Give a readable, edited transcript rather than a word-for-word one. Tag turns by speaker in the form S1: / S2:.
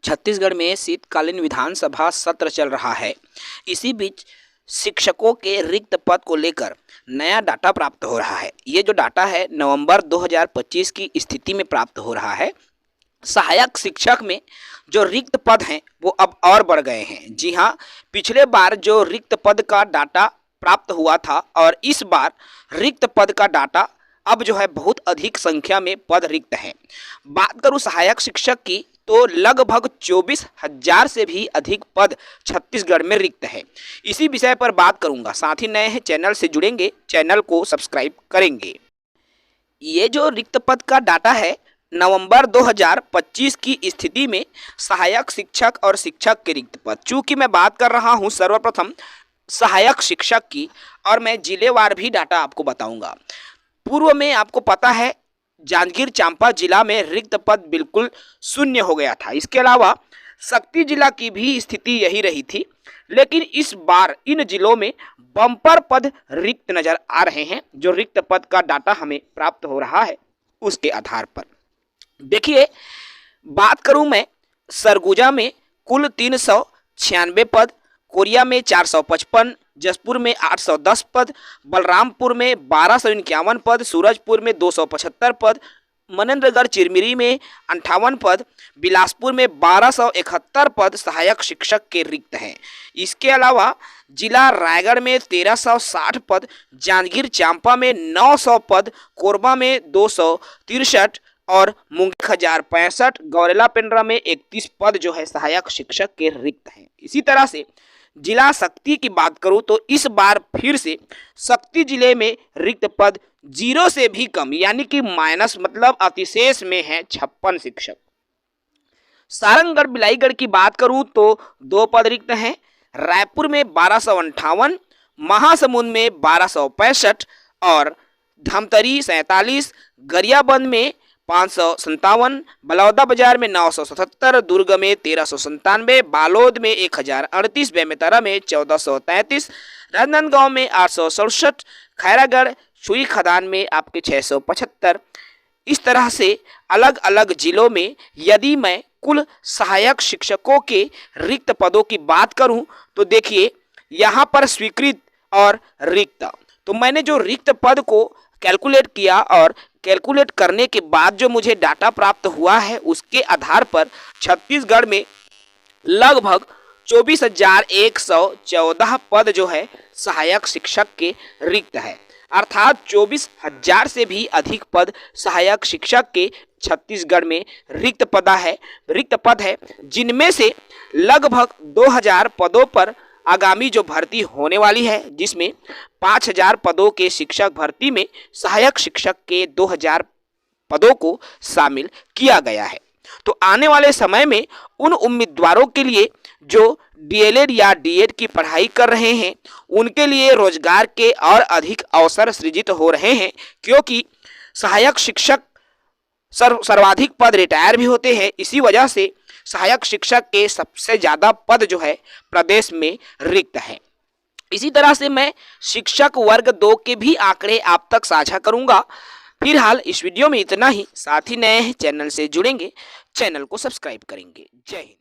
S1: छत्तीसगढ़ में शीतकालीन विधानसभा सत्र चल रहा है। इसी बीच शिक्षकों के रिक्त पद को लेकर नया डाटा प्राप्त हो रहा है। ये जो डाटा है नवंबर 2025 की स्थिति में प्राप्त हो रहा है। सहायक शिक्षक में जो रिक्त पद हैं वो अब और बढ़ गए हैं। जी हाँ, पिछले बार जो रिक्त पद का डाटा प्राप्त हुआ था और इस बार रिक्त पद का डाटा अब जो है बहुत अधिक संख्या में पद रिक्त हैं। बात करूं सहायक शिक्षक की तो लगभग 24,000 से भी अधिक पद छत्तीसगढ़ में रिक्त है। इसी विषय पर बात करूंगा। साथ ही नए हैं चैनल से जुड़ेंगे, चैनल को सब्सक्राइब करेंगे। ये जो रिक्त पद का डाटा है नवंबर 2025 की स्थिति में सहायक शिक्षक और शिक्षक के रिक्त पद, चूंकि मैं बात कर रहा हूं सर्वप्रथम सहायक शिक्षक की और मैं जिलेवार भी डाटा आपको बताऊंगा। पूर्व में आपको पता है जांजगीर चांपा जिला में रिक्त पद बिल्कुल शून्य हो गया था। इसके अलावा शक्ति जिला की भी स्थिति यही रही थी, लेकिन इस बार इन जिलों में बम्पर पद रिक्त नजर आ रहे हैं। जो रिक्त पद का डाटा हमें प्राप्त हो रहा है उसके आधार पर देखिए, बात करूं मैं सरगुजा में कुल 396 पद, कोरिया में 455, जसपुर में 810 पद, बलरामपुर में 1251 पद, सूरजपुर में 275 पद, मनेन्द्रगढ़ चिरमिरी में 58 पद, बिलासपुर में 1271 पद सहायक शिक्षक के रिक्त हैं। इसके अलावा जिला रायगढ़ में 1360 पद, जांजगीर चांपा में 900 पद, कोरबा में 263 और मुंगेर 1065, गौरेला पेंड्रा में 31 पद जो है सहायक शिक्षक के रिक्त हैं। इसी तरह से जिला शक्ति की बात करूं तो इस बार फिर से शक्ति जिले में रिक्त पद 0 से भी कम यानी कि माइनस मतलब अतिशेष में है 56 शिक्षक। सारंगगढ़ बिलाईगढ़ की बात करूं तो 2 पद रिक्त हैं। रायपुर में 1258, महासमुंद में 1265 और धमतरी 47, गरियाबंद में 557, बलौदा बाजार में 977, दुर्ग में 1397, बालोद में 1038, बेमेतरा में 1433, राजनांदगांव में 867, खैरागढ़ छुई खदान में आपके 675। इस तरह से अलग अलग जिलों में यदि मैं कुल सहायक शिक्षकों के रिक्त पदों की बात करूं तो देखिए यहाँ पर स्वीकृत और रिक्त, तो मैंने जो रिक्त पद को कैलकुलेट किया और कैलकुलेट करने के बाद जो मुझे डाटा प्राप्त हुआ है उसके आधार पर छत्तीसगढ़ में लगभग 24,114 पद जो है सहायक शिक्षक के रिक्त है। अर्थात 24,000 से भी अधिक पद सहायक शिक्षक के छत्तीसगढ़ में रिक्त पद है, जिनमें से लगभग 2,000 पदों पर आगामी जो भर्ती होने वाली है, जिसमें 5,000 पदों के शिक्षक भर्ती में सहायक शिक्षक के 2,000 पदों को शामिल किया गया है। तो आने वाले समय में उन उम्मीदवारों के लिए जो डीएलएड या डीएड की पढ़ाई कर रहे हैं उनके लिए रोजगार के और अधिक अवसर सृजित हो रहे हैं, क्योंकि सहायक शिक्षक सर्वाधिक पद रिटायर भी होते हैं। इसी वजह से सहायक शिक्षक के सबसे ज़्यादा पद जो है प्रदेश में रिक्त है। इसी तरह से मैं शिक्षक वर्ग 2 के भी आंकड़े आप तक साझा करूंगा। फिलहाल इस वीडियो में इतना ही। साथ ही नए हैं चैनल से जुड़ेंगे, चैनल को सब्सक्राइब करेंगे। जय हिंद।